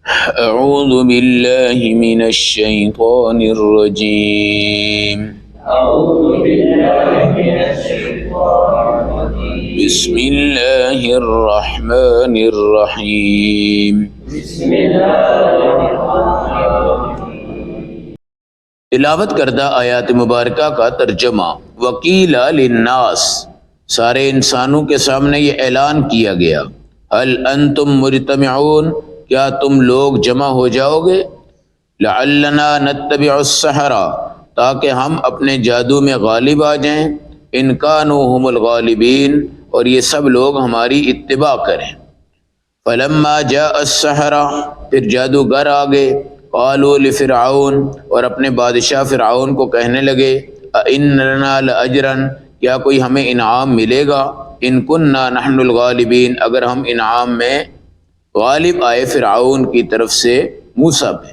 أعوذ بالله من الشيطان الرجيم. بسم الله الرحمن الرحيم. تلاوت کردہ آیات مبارکہ کا ترجمہ. وقیل للناس، سارے انسانوں کے سامنے یہ اعلان کیا گیا، هل انتم مجتمعون، کیا تم لوگ جمع ہو جاؤ گے، لعلنا نتبع السحرہ، تاکہ ہم اپنے جادو میں غالب آ جائیں، ان کانوا هم الغالبین، اور یہ سب لوگ ہماری اتباع کریں. فلما جاء السحرہ، پھر جادوگر آ گئے، قالوا لفرعون، اور اپنے بادشاہ فرعون کو کہنے لگے، اَإِنَّ لَنَا لَأَجْرًا، کیا کوئی ہمیں انعام ملے گا، ان کننا نحن الغالبین، اگر ہم انعام میں غالب آئے فرعون کی طرف سے موسیٰ پہ.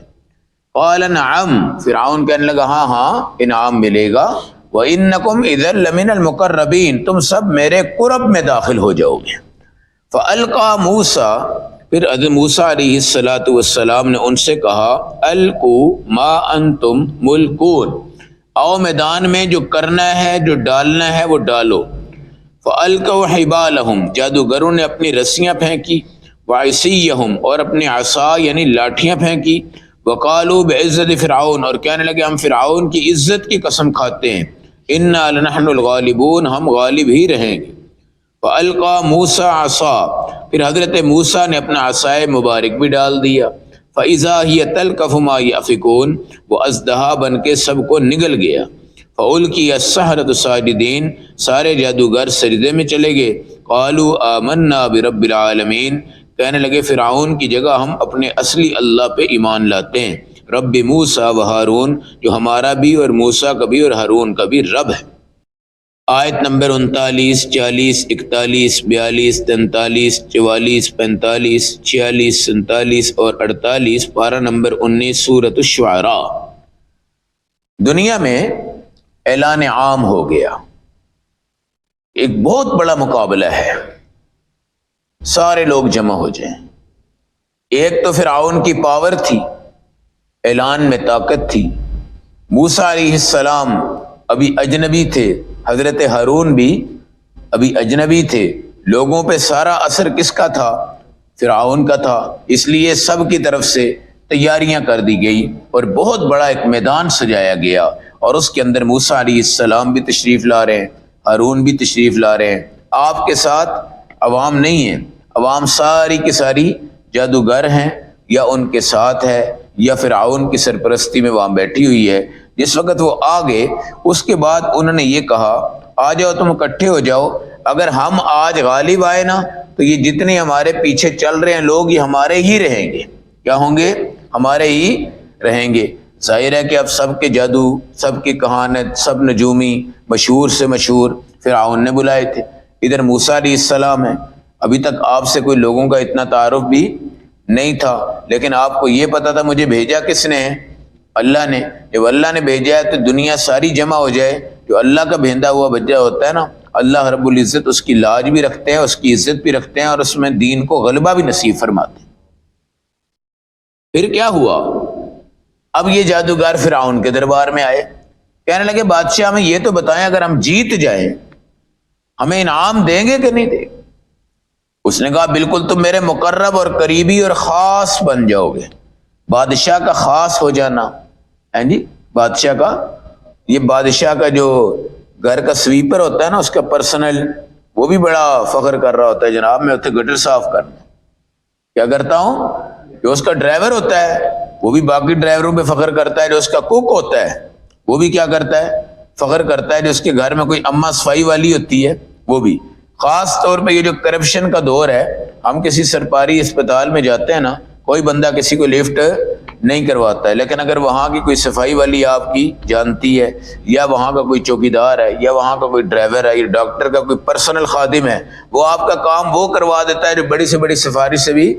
قال نعم، فرعون کہنے لگا ہاں ہاں انعام ملے گا. وَإِنَّكُمْ إِذًا لَمِنَ الْمُقَرَّبِينَ، تم سب میرے قرب میں داخل ہو جاؤ گے. فَأَلْقَى موسیٰ، پھر حضرت موسیٰ علیہ السلام نے ان سے کہا، القوا ما انتم ملقون، آؤ میدان میں جو کرنا ہے، جو ڈالنا ہے وہ ڈالو. فَأَلْقَوْا حِبَالَهُمْ، جادوگروں نے اپنی رسیاں پھینکی، وَعِصِيَّهُمْ، اور اپنی عصا یعنی لاٹھیاں پھینکی. وَقَالُوا بِعِزَّةِ فِرْعَوْنَ، اور کہنے لگے ہم فرعون کی عزت کی قسم کھاتے ہیں، إِنَّا لَنَحْنُ الْغَالِبُونَ، ہم غالب ہی رہیں گے. فَأَلْقَى مُوسَىٰ عَصَاهُ، پھر حضرت موسیٰ نے اپنا عصائے مبارک بھی ڈال دیا. فَإِذَا هِيَ تَلْقَفُ مَا يَأْفِكُونَ، وہ اژدہا بن کے سب کو نگل گیا. فَأُلْقِيَ السَّحَرَةُ ساجدین، سارے جادوگر سجدے میں چلے گئے. قَالُوا آمَنَّا بِرَبِّ الْعَالَمِينَ، کہنے لگے فرعون کی جگہ ہم اپنے اصلی اللہ پہ ایمان لاتے ہیں، رب موسیٰ و ہارون، جو ہمارا بھی اور موسیٰ کا بھی اور ہارون کا بھی رب ہے. آیت نمبر 39، 40، 41، 42، 43، 44، 45، 46، 47 اور 48، پارہ نمبر 19 سورۃ الشعراء. دنیا میں اعلان عام ہو گیا، ایک بہت بڑا مقابلہ ہے، سارے لوگ جمع ہو جائیں. ایک تو فرعون کی پاور تھی، اعلان میں طاقت تھی. موسیٰ علیہ السلام ابھی اجنبی تھے، حضرت ہارون بھی ابھی اجنبی تھے. لوگوں پہ سارا اثر کس کا تھا؟ فرعون کا تھا. اس لیے سب کی طرف سے تیاریاں کر دی گئی اور بہت بڑا ایک میدان سجایا گیا، اور اس کے اندر موسیٰ علیہ السلام بھی تشریف لا رہے ہیں، ہارون بھی تشریف لا رہے ہیں. آپ کے ساتھ عوام نہیں ہیں، عوام ساری کی ساری جادوگر ہیں، یا ان کے ساتھ ہے، یا فرعون کی سرپرستی میں وہاں بیٹھی ہوئی ہے. جس وقت وہ آ گئے اس کے بعد انہوں نے یہ کہا، آ جاؤ تم اکٹھے ہو جاؤ، اگر ہم آج غالب آئے نا تو یہ جتنے ہمارے پیچھے چل رہے ہیں لوگ یہ ہمارے ہی رہیں گے. کیا ہوں گے؟ ہمارے ہی رہیں گے. ظاہر ہے کہ اب سب کے جادو، سب کی کہانت، سب نجومی مشہور سے مشہور فرعون نے بلائے تھے. ادھر موسیٰ علیہ السلام ہیں، ابھی تک آپ سے کوئی لوگوں کا اتنا تعارف بھی نہیں تھا، لیکن آپ کو یہ پتا تھا مجھے بھیجا کس نے ہے؟ اللہ نے. جب اللہ نے بھیجا ہے تو دنیا ساری جمع ہو جائے. جو اللہ کا بھیجا ہوا بچہ ہوتا ہے نا، اللہ رب العزت اس کی لاج بھی رکھتے ہیں، اس کی عزت بھی رکھتے ہیں، اور اس میں دین کو غلبہ بھی نصیب فرماتے ہیں. پھر کیا ہوا؟ اب یہ جادوگر فرعون کے دربار میں آئے، کہنے لگے بادشاہ ہمیں یہ تو بتائیں اگر ہم جیت جائیں ہمیں انعام دیں گے کہ نہیں دیں گے؟ اس نے کہا بالکل، تم میرے مقرب اور قریبی اور خاص بن جاؤ گے. بادشاہ کا خاص ہو جانا، ہیں جی، بادشاہ کا، یہ بادشاہ کا جو گھر کا سویپر ہوتا ہے نا، اس کا پرسنل، وہ بھی بڑا فخر کر رہا ہوتا ہے، جناب میں اتنے گٹر صاف کرنا. کیا کرتا ہوں؟ جو اس کا ڈرائیور ہوتا ہے وہ بھی باقی ڈرائیوروں پہ فخر کرتا ہے. جو اس کا کوک ہوتا ہے وہ بھی کیا کرتا ہے؟ فخر کرتا ہے. جو اس کے گھر میں کوئی اماں صفائی والی ہوتی ہے وہ بھی. خاص طور پہ یہ جو کرپشن کا دور ہے، ہم کسی سرکاری اسپتال میں جاتے ہیں نا، کوئی بندہ کسی کو لفٹ نہیں کرواتا ہے، لیکن اگر وہاں کی کوئی صفائی والی آپ کی جانتی ہے، یا وہاں کا کوئی چوکیدار ہے، یا وہاں کا کوئی ڈرائیور ہے، یا ڈاکٹر کا کوئی پرسنل خادم ہے، وہ آپ کا کام وہ کروا دیتا ہے جو بڑی سے بڑی سفارش سے بھی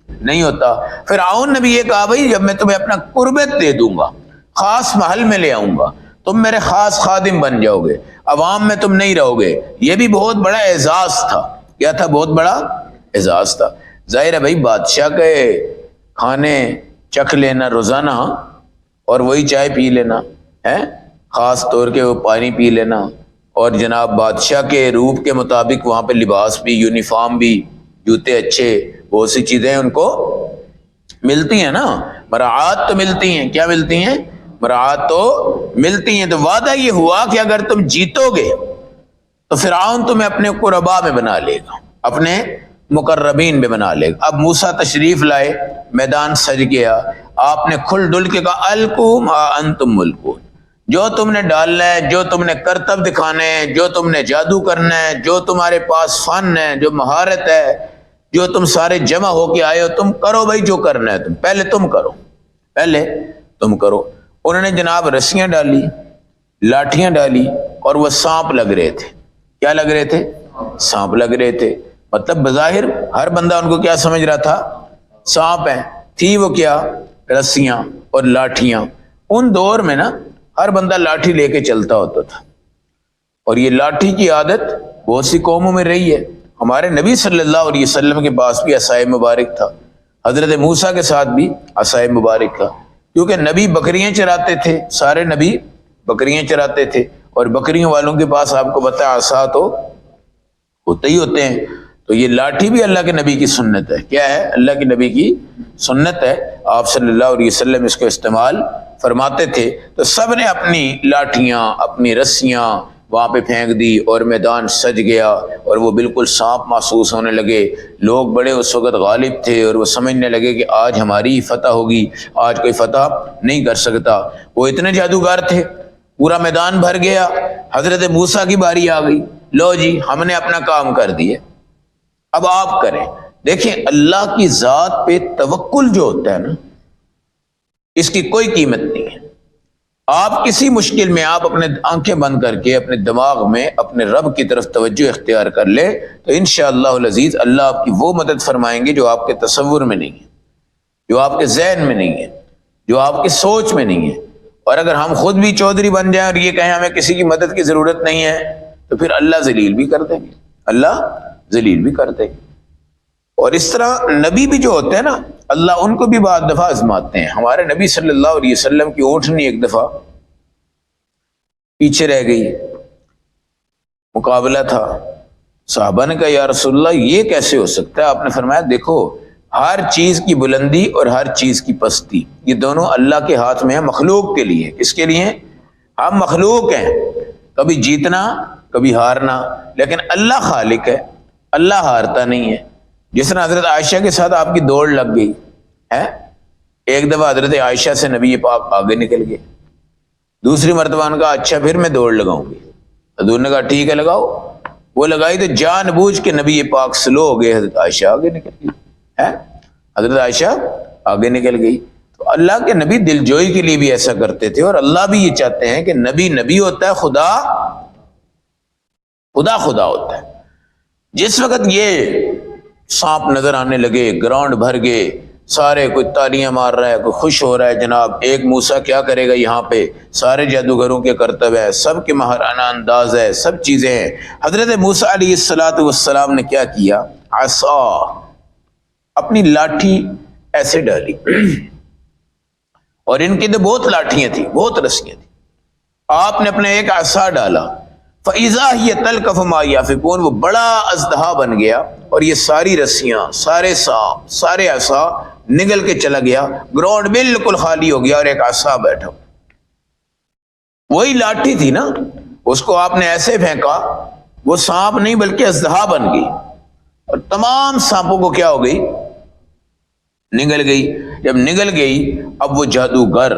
نہیں ہوتا. فرعون نے بھی یہ کہا بھائی جب میں تمہیں اپنا قربت دے دوں گا، خاص محل میں لے آؤں گا، تم میرے خاص خادم بن جاؤ گے، عوام میں تم نہیں رہو گے. یہ بھی بہت بڑا اعزاز تھا. کیا تھا؟ بہت بڑا اعزاز تھا. ظاہر ہے بھائی بادشاہ کے کھانے چکھ لینا روزانہ اور وہی چائے پی لینا ہے، خاص طور کے وہ پانی پی لینا، اور جناب بادشاہ کے روپ کے مطابق وہاں پہ لباس بھی، یونیفارم بھی، جوتے اچھے، بہت سی چیزیں ان کو ملتی ہیں نا، مراعات تو ملتی ہیں، کیا ملتی ہیں؟ مراعات تو ملتی ہیں۔ تو وعدہ یہ ہوا کہ اگر تم جیتو گے تو فرعون تمہیں اپنے قربا میں بنا لے گا، اپنے مقربین میں بنا لے گا۔ اب موسیٰ تشریف لائے، میدان سج گیا، آپ نے کھل ڈل کے کہا القوا ما انتم ملقون، جو تم نے ڈالنا ہے، جو تم نے کرتب دکھانے ہیں، جو تم نے جادو کرنا ہے، جو تمہارے پاس فن ہے، جو مہارت ہے، جو تم سارے جمع ہو کے آئے ہو، تم کرو بھائی جو کرنا ہے، پہلے تم کرو، پہلے تم کرو۔ انہوں نے جناب رسیاں ڈالی، لاٹھیاں ڈالی، اور وہ سانپ لگ رہے تھے۔ کیا لگ رہے تھے؟ سانپ لگ رہے تھے۔ مطلب بظاہر ہر بندہ ان کو کیا سمجھ رہا تھا؟ سانپ ہے۔ تھی وہ کیا؟ رسیاں اور لاٹھیاں۔ ان دور میں نا ہر بندہ لاٹھی لے کے چلتا ہوتا تھا، اور یہ لاٹھی کی عادت بہت سی قوموں میں رہی ہے۔ ہمارے نبی صلی اللہ علیہ وسلم کے پاس بھی عصائے مبارک تھا، حضرت موسیٰ کے ساتھ بھی عصائے مبارک تھا، کیونکہ نبی بکریاں چراتے تھے، سارے نبی بکریاں چراتے تھے، اور بکریوں والوں کے پاس آپ کو پتہ ہے عصا تو ہوتے ہی ہوتے ہیں۔ تو یہ لاٹھی بھی اللہ کے نبی کی سنت ہے۔ کیا ہے؟ اللہ کے نبی کی سنت ہے، آپ صلی اللہ علیہ وسلم اس کو استعمال فرماتے تھے۔ تو سب نے اپنی لاٹھیاں، اپنی رسیاں وہاں پہ پھینک دی، اور میدان سج گیا، اور وہ بالکل سانپ محسوس ہونے لگے۔ لوگ بڑے اس وقت غالب تھے، اور وہ سمجھنے لگے کہ آج ہماری فتح ہوگی، آج کوئی فتح نہیں کر سکتا۔ وہ اتنے جادوگر تھے، پورا میدان بھر گیا۔ حضرت موسیٰ کی باری آ گئی، لو جی ہم نے اپنا کام کر دیا، اب آپ کریں۔ دیکھیں اللہ کی ذات پہ توکل جو ہوتا ہے نا، اس کی کوئی قیمت نہیں ہے۔ آپ کسی مشکل میں آپ اپنے آنکھیں بند کر کے اپنے دماغ میں اپنے رب کی طرف توجہ اختیار کر لے تو انشاءاللہ العزیز اللہ آپ کی وہ مدد فرمائیں گے جو آپ کے تصور میں نہیں ہے، جو آپ کے ذہن میں نہیں ہے، جو آپ کی سوچ میں نہیں ہے۔ اور اگر ہم خود بھی چودھری بن جائیں اور یہ کہیں ہمیں کسی کی مدد کی ضرورت نہیں ہے تو پھر اللہ ذلیل بھی کر دیں گے، اللہ ذلیل بھی کر دیں گے۔ اور اس طرح نبی بھی جو ہوتے ہیں نا، اللہ ان کو بھی بعض دفعہ آزماتے ہیں۔ ہمارے نبی صلی اللہ علیہ وسلم کی اونٹنی ایک دفعہ پیچھے رہ گئی، مقابلہ تھا، صحابہ نے کہا یا رسول اللہ یہ کیسے ہو سکتا ہے؟ آپ نے فرمایا دیکھو ہر چیز کی بلندی اور ہر چیز کی پستی یہ دونوں اللہ کے ہاتھ میں ہیں، مخلوق کے لیے۔ کس کے لیے؟ ہم مخلوق ہیں، کبھی جیتنا کبھی ہارنا، لیکن اللہ خالق ہے، اللہ ہارتا نہیں ہے۔ جس طرح حضرت عائشہ کے ساتھ آپ کی دوڑ لگ گئی ہے، ایک دفعہ حضرت عائشہ سے نبی پاک آگے نکل گئے، دوسری مرتبہ ان کا اچھا پھر میں دوڑ لگاؤں گی، حضور نے کہا ٹھیک ہے لگاؤ، وہ لگائی تو جان بوجھ کے نبی پاک سلو ہو گئے، حضرت عائشہ آگے نکل گئی ہے، حضرت عائشہ آگے نکل گئی۔ تو اللہ کے نبی دل جوئی کے لیے بھی ایسا کرتے تھے، اور اللہ بھی یہ چاہتے ہیں کہ نبی نبی ہوتا ہے، خدا خدا خدا ہوتا ہے۔ جس وقت یہ سانپ نظر آنے لگے، گراؤنڈ بھر گئے، سارے کوئی تالیاں مار رہا ہے، کوئی خوش ہو رہا ہے، جناب ایک موسیٰ کیا کرے گا یہاں پہ، سارے جادوگروں کے کرتب ہے، سب کے ماہرانہ انداز ہے، سب چیزیں ہیں۔ حضرت موسیٰ علیہ السلام نے کیا کیا؟ عصا، اپنی لاٹھی ایسے ڈالی، اور ان کی تو بہت لاٹھیاں تھیں، بہت رسیاں تھیں، آپ نے اپنے ایک عصا ڈالا، فَإِذَا هِيَ تَلْقَفُ مَا يَأْفِكُونَ، وہ بڑا اژدہا بن گیا، اور یہ ساری رسیاں، سارے سانپ، سارے عصا نگل کے چلا گیا، گراؤنڈ بالکل خالی ہو گیا، اور ایک عصا بیٹھا۔ وہی لاٹھی تھی نا، اس کو آپ نے ایسے پھینکا، وہ سانپ نہیں بلکہ اژدہا بن گئی، اور تمام سانپوں کو کیا ہو گئی؟ نگل گئی۔ جب نگل گئی، اب وہ جادوگر،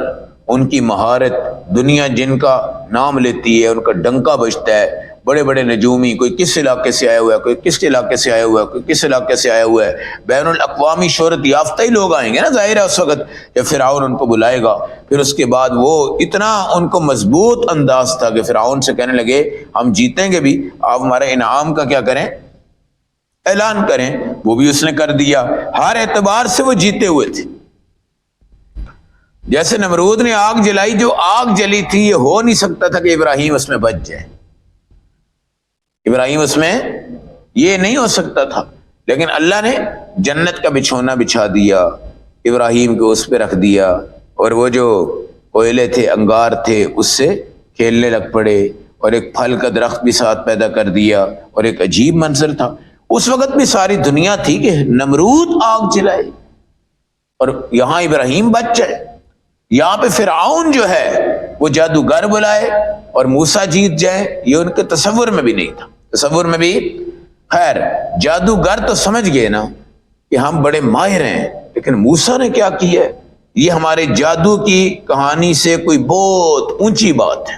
ان کی مہارت دنیا جن کا نام لیتی ہے، ان کا ڈنکا بجتا ہے، بڑے بڑے نجومی، کوئی کس علاقے سے آیا ہوا ہے، کوئی کس علاقے سے آیا ہوا ہے، کوئی کس علاقے سے آیا ہوا ہے، بین الاقوامی شہرت یافتہ ہی لوگ آئیں گے نا، ظاہر ہے اس وقت جب فرعون ان کو بلائے گا۔ پھر اس کے بعد وہ اتنا ان کو مضبوط انداز تھا کہ فرعون سے کہنے لگے ہم جیتیں گے بھی، آپ ہمارے انعام کا کیا کریں؟ اعلان کریں۔ وہ بھی اس نے کر دیا، ہر اعتبار سے وہ جیتے ہوئے تھے۔ جیسے نمرود نے آگ جلائی، جو آگ جلی تھی یہ ہو نہیں سکتا تھا کہ ابراہیم اس میں بچ جائے، ابراہیم اس میں یہ نہیں ہو سکتا تھا، لیکن اللہ نے جنت کا بچھونا بچھا دیا، ابراہیم کو اس پہ رکھ دیا، اور وہ جو کوئلے تھے، انگار تھے، اس سے کھیلنے لگ پڑے، اور ایک پھل کا درخت بھی ساتھ پیدا کر دیا، اور ایک عجیب منظر تھا۔ اس وقت بھی ساری دنیا تھی کہ نمرود آگ جلائے اور یہاں ابراہیم بچ جائے، یہاں پہ فرعون جو ہے وہ جادوگر بلائے اور موسیٰ جیت جائے، یہ ان کے تصور میں بھی نہیں تھا، تصور میں بھی۔ خیر، جادوگر تو سمجھ گئے نا کہ ہم بڑے ماہر ہیں، لیکن موسیٰ نے کیا کیا ہے، یہ ہمارے جادو کی کہانی سے کوئی بہت اونچی بات ہے۔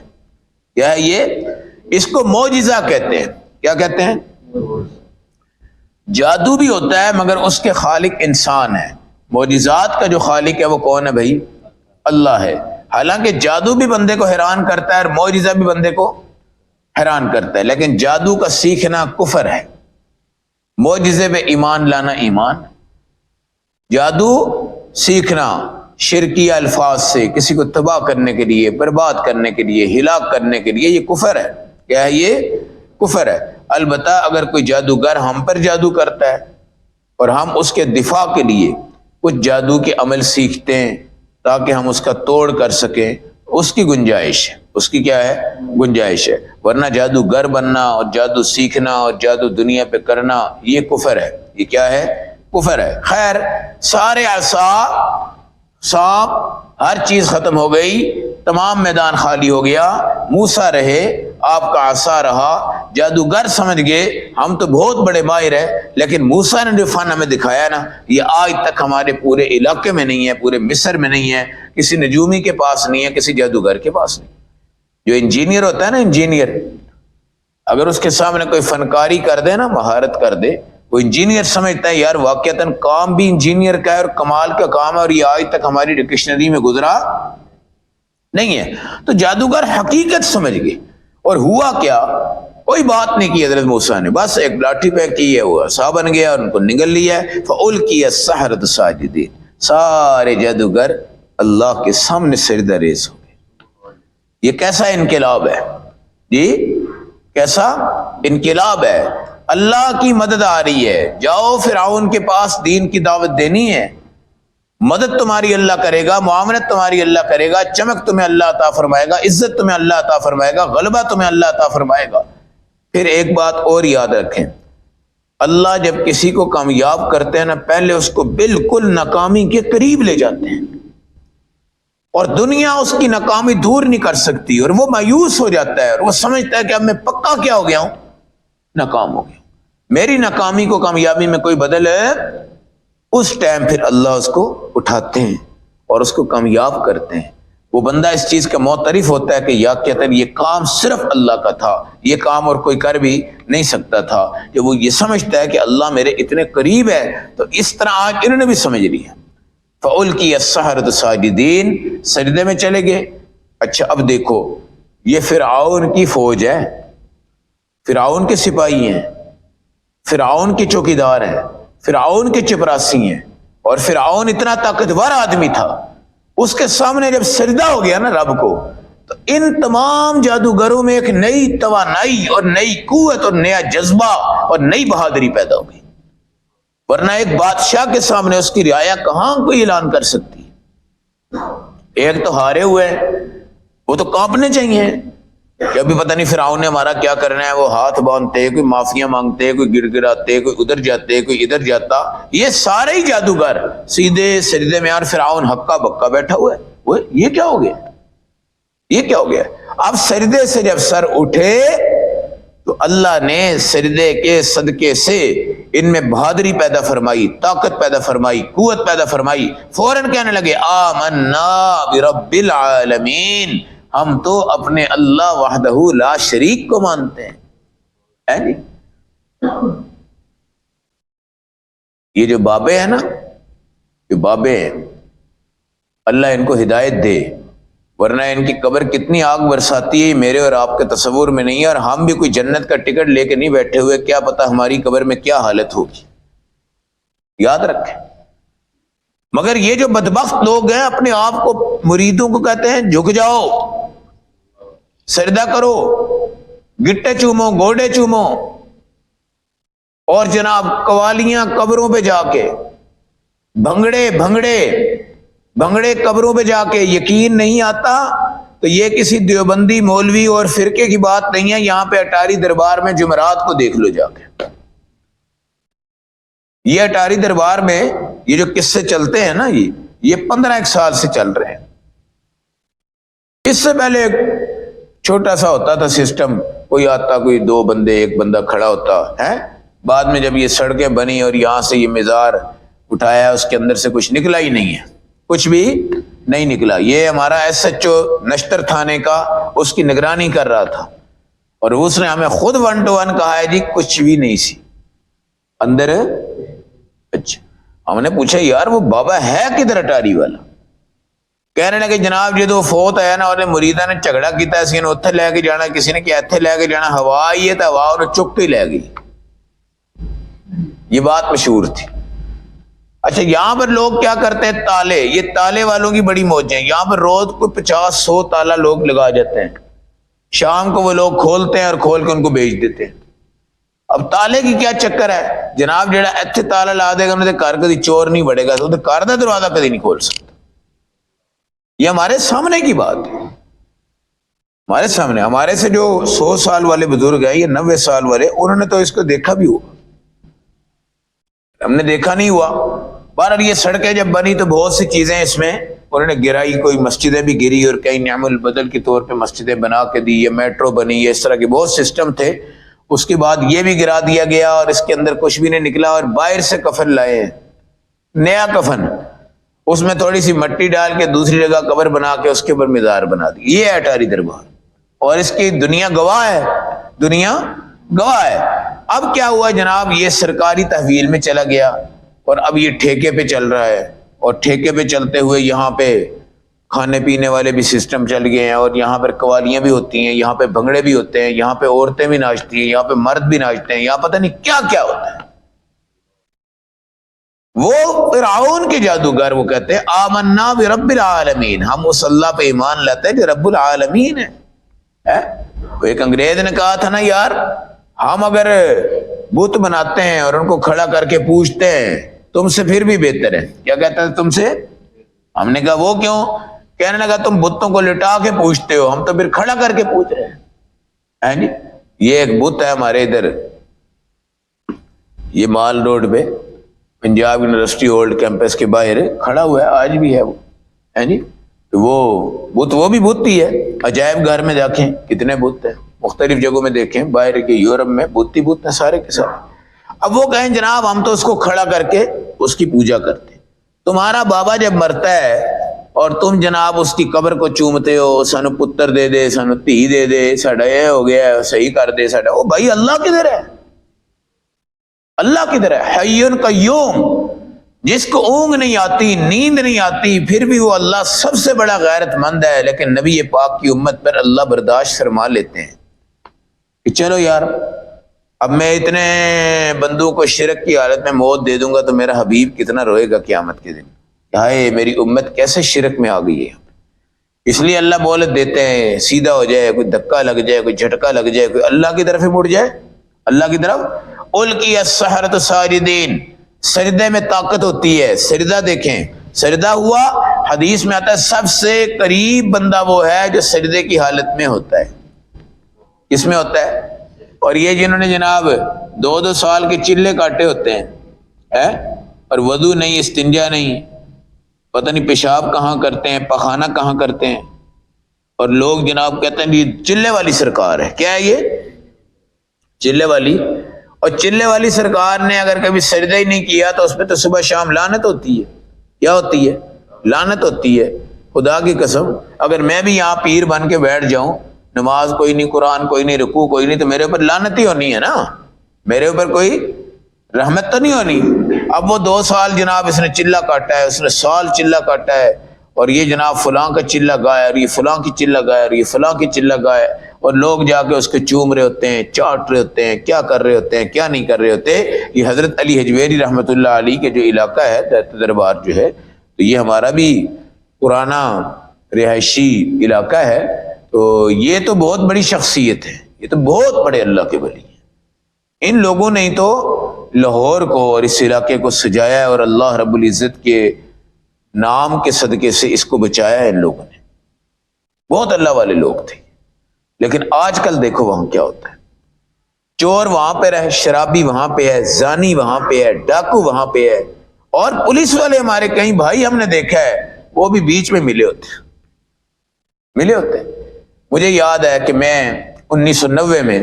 کیا ہے یہ؟ اس کو معجزہ کہتے ہیں۔ کیا کہتے ہیں؟ جادو بھی ہوتا ہے مگر اس کے خالق انسان ہے، معجزات کا جو خالق ہے وہ کون ہے بھائی؟ اللہ ہے۔ حالانکہ جادو بھی بندے کو حیران کرتا ہے اور معجزہ بھی بندے کو حیران کرتا ہے، لیکن جادو کا سیکھنا کفر ہے، معجزے پہ ایمان لانا ایمان۔ جادو سیکھنا شرکیہ الفاظ سے کسی کو تباہ کرنے کے لیے، برباد کرنے کے لیے، ہلاک کرنے کے لیے، یہ کفر ہے۔ کیا ہے یہ؟ کفر ہے۔ البتہ اگر کوئی جادوگر ہم پر جادو کرتا ہے اور ہم اس کے دفاع کے لیے کچھ جادو کے عمل سیکھتے ہیں تاکہ ہم اس کا توڑ کر سکیں، اس کی گنجائش ہے، اس کی کیا ہے؟ گنجائش ہے۔ ورنہ جادوگر بننا اور جادو سیکھنا اور جادو دنیا پہ کرنا یہ کفر ہے۔ یہ کیا ہے؟ کفر ہے۔ خیر، سارے عصا، سانپ، ہر چیز ختم ہو گئی، تمام میدان خالی ہو گیا، موسیٰ رہے، آپ کا عصا رہا۔ جادوگر سمجھ گئے ہم تو بہت بڑے ماہر ہیں، لیکن موسیٰ نے جو فن ہمیں دکھایا نا، یہ آج تک ہمارے پورے علاقے میں نہیں ہے، پورے مصر میں نہیں ہے، کسی نجومی کے پاس نہیں ہے، کسی جادوگر کے پاس نہیں۔ جو انجینئر ہوتا ہے نا، انجینئر، اگر اس کے سامنے کوئی فنکاری کر دے نا، مہارت کر دے، وہ انجینئر سمجھتا ہے یار واقعتاً کام بھی انجینئر کا ہے اور کمال کا کام ہے، اور یہ آج تک ہماری ڈکشنری میں گزرا نہیں ہے۔ تو جادوگر حقیقت سمجھ گئے، اور ہوا کیا؟ کوئی بات نہیں کی حضرت موسیٰ نے، بس ایک لاٹھی پہ کی ہے، وہ عصا بن گیا اور ان کو نگل لیا ہے۔ فَأُلْقِيَ السَّحَرَةُ سَاجِدِينَ، سارے جادوگر اللہ کے سامنے سجدہ ریز ہو گئے۔ یہ کیسا انقلاب ہے جی؟ کیسا انقلاب ہے؟ اللہ کی مدد آ رہی ہے، جاؤ فرعون کے پاس، دین کی دعوت دینی ہے، مدد تمہاری اللہ کرے گا، معاونت تمہاری اللہ کرے گا، چمک تمہیں اللہ عطا فرمائے گا، عزت تمہیں اللہ عطا فرمائے گا، غلبہ تمہیں اللہ عطا فرمائے گا۔ پھر ایک بات اور یاد رکھیں، اللہ جب کسی کو کامیاب کرتے ہیں نا، پہلے اس کو بالکل ناکامی کے قریب لے جاتے ہیں، اور دنیا اس کی ناکامی دور نہیں کر سکتی، اور وہ مایوس ہو جاتا ہے، اور وہ سمجھتا ہے کہ اب میں پکا کیا ہو گیا ہوں؟ ناکام ہو گیا، میری ناکامی کو کامیابی میں کوئی بدل ہے۔ اس ٹائم پھر اللہ اس کو اٹھاتے ہیں اور اس کو کامیاب کرتے ہیں۔ وہ بندہ اس چیز کا معترف ہوتا ہے کہ یا کہتا یہ کام صرف اللہ کا تھا، یہ کام اور کوئی کر بھی نہیں سکتا تھا۔ جب وہ یہ سمجھتا ہے کہ اللہ میرے اتنے قریب ہے، تو اس طرح آج انہوں نے بھی سمجھ لیا۔ فَأُلْقِيَ السَّحَرَةُ سَاجِدِينَ، سجدے میں چلے گئے۔ اچھا اب دیکھو، یہ فرعون کی فوج ہے، فرعون کے سپاہی ہیں، فرعون کے چوکیدار ہیں، فرعون کے چپراسی ہیں، اور فرعون اتنا طاقتور آدمی تھا، اس کے سامنے جب سجدہ ہو گیا نا رب کو، تو ان تمام جادوگروں میں ایک نئی توانائی اور نئی قوت اور نیا جذبہ اور نئی بہادری پیدا ہو گئی۔ ورنہ ایک بادشاہ کے سامنے اس کی رعایا کہاں کوئی اعلان کر سکتی ہے؟ ایک تو ہارے ہوئے ہیں، وہ تو کانپنے چاہیے کہ ابھی پتہ نہیں فرعون نے ہمارا کیا کرنا ہے۔ وہ ہاتھ باندھتے، کوئی معافیاں مانگتے، کوئی گڑ گڑاتے، کوئی ادھر جاتے، کوئی ادھر جاتا، یہ سارے ہی جادوگر سیدھے سجدے میں، اور فرعون ہکا بکا بیٹھا ہوا ہے۔ وہ یہ کیا ہو گیا؟ یہ کیا ہو گیا؟ اب سجدے سے جب سر اٹھے تو اللہ نے سجدے کے صدقے سے ان میں بہادری پیدا فرمائی، طاقت پیدا فرمائی، قوت پیدا فرمائی۔ فوراً کہنے لگے آمنا برب العالمین، ہم تو اپنے اللہ وحدہ لا شریک کو مانتے ہیں۔ جی یہ جو بابے ہیں نا، یہ بابے ہیں، اللہ ان کو ہدایت دے، ورنہ ان کی قبر کتنی آگ برساتی ہے میرے اور آپ کے تصور میں نہیں ہے، اور ہم بھی کوئی جنت کا ٹکٹ لے کے نہیں بیٹھے ہوئے، کیا پتہ ہماری قبر میں کیا حالت ہوگی، یاد رکھیں۔ مگر یہ جو بدبخت لوگ ہیں اپنے آپ کو مریدوں کو کہتے ہیں جھک جاؤ، سجدہ کرو، گٹے چومو، گوڑے چومو، اور جناب قوالیاں قبروں پہ جا کے بھنگڑے بھنگڑے بھنگڑے قبروں پہ جا کے یقین نہیں آتا تو یہ کسی دیوبندی مولوی اور فرقے کی بات نہیں ہے، یہاں پہ اٹاری دربار میں جمعرات کو دیکھ لو جا کے۔ یہ اٹاری دربار میں یہ جو قصے چلتے ہیں نا، یہ 15 سال سے چل رہے ہیں۔ اس سے پہلے چھوٹا سا ہوتا تھا سسٹم، کوئی آتا، کوئی 2 بندے، 1 بندہ کھڑا ہوتا ہے۔ بعد میں جب یہ سڑکیں بنی اور یہاں سے یہ مزار اٹھایا، اس کے اندر سے کچھ نکلا ہی نہیں ہے، کچھ بھی نہیں نکلا۔ یہ ہمارا ایس ایچ او نشتر تھانے کا اس کی نگرانی کر رہا تھا، اور اس نے ہمیں خود 1 to 1 کہا ہے جی کچھ بھی نہیں سی اندر۔ اچھا، ہم نے پوچھا یار وہ بابا ہے کدھر اٹاری والا؟ کہنے لگے جناب جدو فوت ہے نا، انہیں مریدہ نے جھگڑا کیتا، اسی نے اتھے لے کے جانا، کسی نے کیا اتھے لے کے جانا، ہوا آئی ہے تو ہوا انہیں چک کے لے گئی۔ یہ بات مشہور تھی۔ اچھا، یہاں پر لوگ کیا کرتے ہیں، تالے، یہ تالے والوں کی بڑی موج ہیں۔ یہاں پر روز کوئی 50-100 تالا لوگ لگا جاتے ہیں، شام کو وہ لوگ کھولتے ہیں اور کھول کے ان کو بیچ دیتے ہیں۔ اب تالے کی کیا چکر ہے جناب، جڑا ایتھے تالا لا دے گا انہیں گھر کدی چور نہیں بڑھے گا، تو گھر کا دروازہ کدی نہیں کھول سکتا۔ یہ ہمارے سامنے کی بات ہے، ہمارے سامنے۔ ہمارے سے جو 100 سال والے بزرگ ہیں، یہ 90 سال والے، انہوں نے تو اس کو دیکھا بھی ہوا، ہم نے دیکھا نہیں ہوا۔ بہرحال یہ سڑکیں جب بنی تو بہت سی چیزیں اس میں انہوں نے گرائی، کوئی مسجدیں بھی گری اور کئی نعم البدل کے طور پہ مسجدیں بنا کے دی، یہ میٹرو بنی، یہ اس طرح کے بہت سسٹم تھے۔ اس کے بعد یہ بھی گرا دیا گیا اور اس کے اندر کچھ بھی نہیں نکلا، اور باہر سے کفن لائے ہیں، نیا کفن، اس میں تھوڑی سی مٹی ڈال کے دوسری جگہ قبر بنا کے اس کے اوپر مزار بنا دی۔ یہ ہے اٹاری دربار، اور اس کی دنیا گواہ ہے، دنیا گواہ ہے۔ اب کیا ہوا جناب، یہ سرکاری تحویل میں چلا گیا اور اب یہ ٹھیکے پہ چل رہا ہے، اور ٹھیکے پہ چلتے ہوئے یہاں پہ کھانے پینے والے بھی سسٹم چل گئے ہیں، اور یہاں پر قوالیاں بھی ہوتی ہیں، یہاں پہ بھنگڑے بھی ہوتے ہیں، یہاں پہ عورتیں بھی ناچتی ہیں، یہاں پہ مرد بھی ناچتے ہیں، یہاں پتہ نہیں کیا کیا ہوتا ہے۔ وہ فرعون کے جادوگر وہ کہتے ہیں آمنا برب العالمین، ہم اس اللہ پہ ایمان لاتے ہیں جو رب العالمین ہے۔ وہ ایک انگریز نے کہا تھا نا یار، ہم اگر بت بناتے ہیں اور ان کو کھڑا کر کے پوچھتے ہیں تم سے پھر بھی بہتر ہے، کیا کہتا ہے تم سے؟ ہم نے کہا وہ کیوں؟ کہنے لگا تم بتوں کو لٹا کے پوچھتے ہو، ہم تو پھر کھڑا کر کے پوچھ رہے ہیں جی۔ یہ ایک بت ہے ہمارے ادھر، یہ مال روڈ پہ پنجاب یونیورسٹی اولڈ کیمپس کے باہر کھڑا ہوا ہے، آج بھی ہے وہ، ہے جی۔ وہ بت، وہ بھی بت ہی ہے۔ عجائب گھر میں دیکھیں کتنے بت ہیں، مختلف جگہوں میں دیکھیں، باہر کے یورپ میں بت ہی بت ہیں سارے کے سارے۔ اب وہ کہیں جناب ہم تو اس کو کھڑا کر کے اس کی پوجا کرتے ہیں۔ تمہارا بابا جب مرتا ہے اور تم جناب اس کی قبر کو چومتے ہو، سانو پتر دے دے، سانو دھی دے دے، ساڈا یہ ہو گیا، صحیح کر دے ساڈا، او بھائی اللہ کدھر ہے؟ اللہ کدھر ہے؟ حی قیوم، جس کو اونگ نہیں آتی، نیند نہیں آتی، پھر بھی وہ اللہ سب سے بڑا غیرت مند ہے، لیکن نبی پاک کی امت پر اللہ برداشت فرما لیتے ہیں کہ چلو یار اب میں اتنے بندوں کو شرک کی حالت میں موت دے دوں گا تو میرا حبیب کتنا روئے گا قیامت کے دن، ہائے میری امت کیسے شرک میں آ گئی ہے۔ اس لیے اللہ مہلت دیتے ہیں، سیدھا ہو جائے، کوئی دھکا لگ جائے، کوئی جھٹکا لگ جائے، کوئی اللہ کی طرف ہی مڑ جائے، اللہ کی طرف۔ القی السحرۃ ساجدین، سجدے میں طاقت ہوتی ہے، سجدہ دیکھیں، سجدہ ہوا، حدیث میں آتا ہے سب سے قریب بندہ وہ ہے جو سجدے کی حالت میں ہوتا ہے۔ کس میں ہوتا ہے؟ اور یہ جنہوں نے جناب 2 سال کے چلے کاٹے ہوتے ہیں اور وضو نہیں، استنجا نہیں، پتہ نہیں پیشاب کہاں کرتے ہیں، پخانہ کہاں کرتے ہیں، اور لوگ جناب کہتے ہیں یہ چلے والی سرکار ہے۔ کیا ہے یہ؟ چلے والی۔ اور چلے والی سرکار نے اگر کبھی سجدہ ہی نہیں کیا تو اس پہ تو صبح شام لعنت ہوتی ہے۔ کیا ہوتی ہے؟ لعنت ہوتی ہے۔ خدا کی قسم اگر میں بھی یہاں پیر بن کے بیٹھ جاؤں، نماز کوئی نہیں، قرآن کوئی نہیں، رکوع کوئی نہیں، تو میرے اوپر لعنت ہی ہونی ہے نا، میرے اوپر کوئی رحمت تو نہیں ہونی۔ اب وہ 2 سال جناب اس نے چلہ کاٹا ہے، اس نے سال چلہ کاٹا ہے، اور یہ جناب فلاں کا چلہ گایا، اور یہ فلاں کی چلہ گایا، اور یہ فلاں کی چلہ گایا، اور لوگ جا کے اس کے چوم رہے ہوتے ہیں، چاٹ رہے ہوتے ہیں، کیا کر رہے ہوتے ہیں، کیا نہیں کر رہے ہوتے۔ یہ حضرت علی حجویری رحمۃ اللہ علیہ کے جو علاقہ ہے دربار جو ہے، تو یہ ہمارا بھی پرانا رہائشی علاقہ ہے، تو یہ تو بہت بڑی شخصیت ہے، یہ تو بہت بڑے اللہ کے ولی ہیں۔ ان لوگوں نے تو لاہور کو اور اس علاقے کو سجایا ہے، اور اللہ رب العزت کے نام کے صدقے سے اس کو بچایا ہے ان لوگوں نے۔ بہت اللہ والے لوگ تھے، لیکن آج کل دیکھو وہاں کیا ہوتا ہے۔ چور وہاں پہ رہے، شرابی وہاں پہ ہے، زانی وہاں پہ ہے، ڈاکو وہاں پہ ہے، اور پولیس والے ہمارے کئی بھائی ہم نے دیکھا ہے وہ بھی بیچ میں ملے ہوتے ہیں۔ مجھے یاد ہے کہ میں 1990 میں،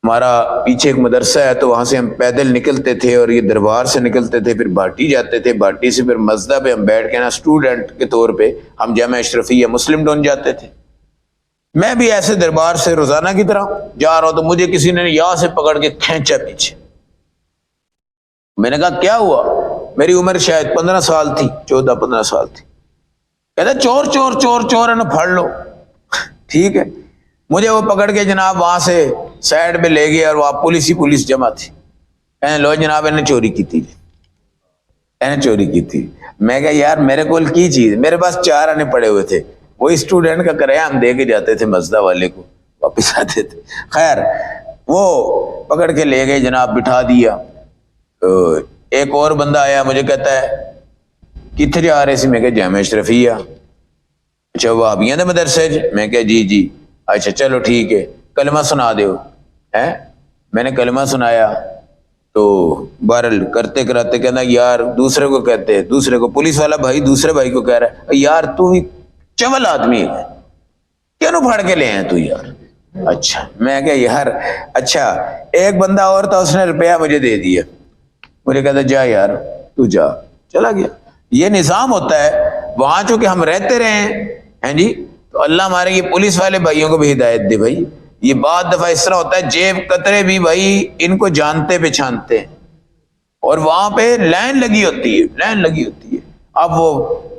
ہمارا پیچھے ایک مدرسہ ہے تو وہاں سے ہم پیدل نکلتے تھے، اور یہ دربار سے نکلتے تھے، پھر بھاٹی جاتے تھے، بھاٹی سے پھر مزدہ پہ ہم بیٹھ کے نا اسٹوڈنٹ کے طور پہ ہم جامعہ اشرفیہ مسلم ڈون جاتے تھے۔ میں بھی ایسے دربار سے روزانہ کی طرح جا رہا ہوں تو مجھے کسی نے یہاں سے پکڑ کے کھینچا پیچھے۔ میں نے کہا کیا ہوا؟ میری عمر شاید 15 سال تھی، 14-15 سال تھی۔ کہتا چور چور چور چور ہے نا، پھڑ لو۔ ٹھیک ہے، مجھے وہ پکڑ کے جناب وہاں سے سائڈ پہ لے گئے، اور وہاں پولیس جمع تھی۔ کہنے لو جناب انہیں چوری کی تھی، میں کہا یار میرے کول کی چیز، میرے پاس 4 آنے پڑے ہوئے تھے، وہ اسٹوڈنٹ کا کرایہ ہم دے کے جاتے تھے مزدہ والے کو، واپس آتے تھے۔ خیر وہ پکڑ کے لے گئے جناب، بٹھا دیا۔ ایک اور بندہ آیا، مجھے کہتا ہے کتنے جا رہے سی؟ میں کہا جامعہ اشرفیہ۔ اچھا وہابیاں دے مدرسے میں کہا جی۔ اچھا چلو ٹھیک ہے، کلمہ سنا دیو۔ میں نے کلمہ سنایا تو بہرحال کرتے کراتے کہنا یار دوسرے کو کہتے ہیں، دوسرے کو پولیس والا بھائی دوسرے بھائی کو کہہ رہا ہے یار تو چول آدمی ہے، کیوں پھاڑ کے لے ہیں تو یار؟ اچھا میں کہا یار اچھا۔ ایک بندہ اور تھا، اس نے روپیہ مجھے دے دیا، مجھے کہتا جا یار تو جا، چلا گیا۔ یہ نظام ہوتا ہے وہاں، چونکہ ہم رہتے رہے ہیں جی، تو اللہ ہمارے یہ پولیس والے بھائیوں کو بھی ہدایت دے بھائی۔ یہ بعض دفعہ اس طرح ہوتا ہے جیب قطرے بھی بھائی ان کو جانتے پہچانتے ہیں، اور وہاں پہ لائن لگی ہوتی ہے۔ اب وہ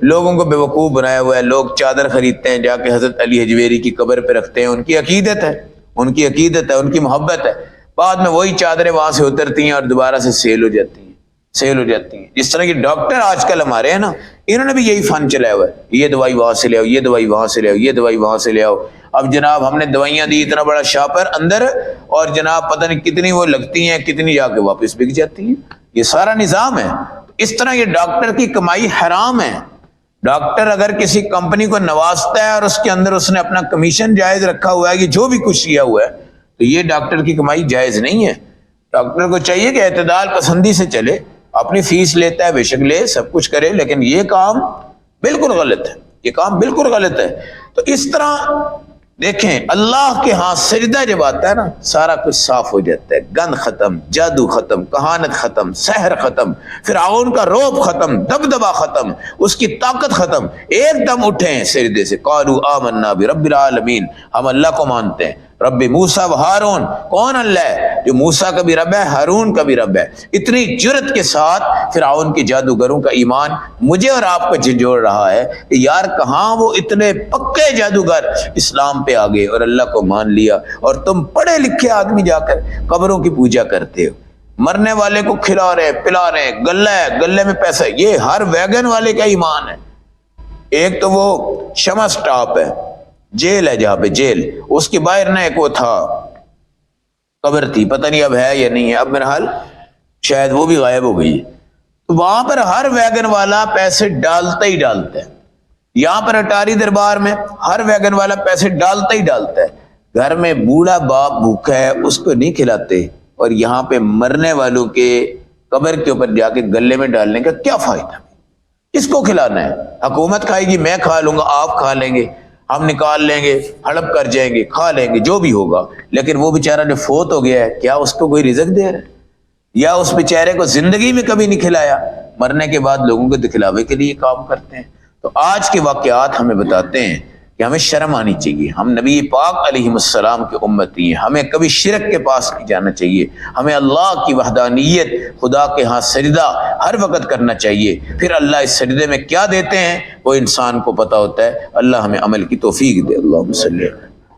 لوگوں کو بیوقوف بنایا ہوا ہے، لوگ چادر خریدتے ہیں، جا کے حضرت علی حجویری کی قبر پہ رکھتے ہیں، ان کی عقیدت ہے، ان کی محبت ہے۔ بعد میں وہی چادریں وہاں سے اترتی ہیں اور دوبارہ سے سیل ہو جاتی ہیں۔ جس طرح کی ڈاکٹر آج کل ہمارے ہیں نا، انہوں نے بھی یہی فن چلایا ہوا ہے، یہ دوائی وہاں سے لے آؤ، یہ دوائی وہاں سے لے آؤ، یہ دوائی وہاں سے لے آؤ۔ اب جناب ہم نے دوائیاں دی، اتنا بڑا شاپر اندر، اور جناب پتہ نہیں کتنی وہ لگتی ہیں، کتنی جا کے واپس بک جاتی ہیں۔ یہ سارا نظام ہے۔ اس طرح یہ ڈاکٹر کی کمائی حرام ہے۔ ڈاکٹر اگر کسی کمپنی کو نوازتا ہے اور اس کے اندر اس نے اپنا کمیشن جائز رکھا ہوا ہے کہ جو بھی کچھ کیا ہوا ہے، تو یہ ڈاکٹر کی کمائی جائز نہیں ہے۔ ڈاکٹر کو چاہیے کہ اعتدال پسندی سے چلے، اپنی فیس لیتا ہے بے شک لے، سب کچھ کرے، لیکن یہ کام بالکل غلط ہے۔ تو اس طرح دیکھیں اللہ کے ہاں سجدہ جب آتا ہے نا، سارا کچھ صاف ہو جاتا ہے، گند ختم، جادو ختم، کہانت ختم، سحر ختم، فرعون کا رعب ختم، دبدبہ ختم، اس کی طاقت ختم۔ ایک دم اٹھیں سجدے سے، قالوا آمنا برب العالمین، ہم اللہ کو مانتے ہیں، رب موسیٰ و ہارون۔ کون اللہ ہے؟ جو موسیٰ کا بھی رب ہے، ہارون کا بھی رب ہے۔ اتنی جرت کے ساتھ فرعون کے جادوگروں کا ایمان مجھے اور آپ کو جھنجھوڑ رہا ہے کہ یار کہاں وہ اتنے پکے جادوگر اسلام پہ آگے اور اللہ کو مان لیا، اور تم پڑھے لکھے آدمی جا کر قبروں کی پوجا کرتے ہو، مرنے والے کو کھلا رہے پلا رہے، گلہ ہے گلے میں پیسہ۔ یہ ہر ویگن والے کا ایمان ہے۔ ایک تو وہ شمع سٹاپ ہے، جیل ہے جہاں پہ جیل، اس کے باہر نہ ایک وہ تھا قبر تھی، پتہ نہیں اب ہے یا نہیں ہے، اب میرا حال شاید وہ بھی غائب ہو گئی ہے۔ تو وہاں پر ہر ویگن والا پیسے ڈالتا ہی ڈالتا ہے۔ یہاں پر اٹاری دربار میں ہر ویگن والا پیسے ڈالتا ہی ڈالتا ہے۔ گھر میں بوڑھا باپ بھوکا ہے اس کو نہیں کھلاتے، اور یہاں پہ مرنے والوں کے قبر کے اوپر جا کے گلے میں ڈالنے کا کیا فائدہ؟ کس کو کھلانا ہے؟ حکومت کھائے گی، میں کھا لوں گا، آپ کھا لیں گے، ہم نکال لیں گے، ہڑپ کر جائیں گے، کھا لیں گے، جو بھی ہوگا، لیکن وہ بیچارہ جو فوت ہو گیا ہے کیا اس کو کوئی رزق دے رہا ہے؟ یا اس بیچارے کو زندگی میں کبھی نہیں کھلایا، مرنے کے بعد لوگوں کو دکھلاوے کے لیے کام کرتے ہیں۔ تو آج کے واقعات ہمیں بتاتے ہیں کہ ہمیں شرم آنی چاہیے، ہم نبی پاک علیہ السلام کے امتی ہیں، ہمیں کبھی شرک کے پاس نہیں جانا چاہیے، ہمیں اللہ کی وحدانیت، خدا کے ہاں سجدہ ہر وقت کرنا چاہیے۔ پھر اللہ اس سجدے میں کیا دیتے ہیں وہ انسان کو پتہ ہوتا ہے۔ اللہ ہمیں عمل کی توفیق دے۔ اللہم صلی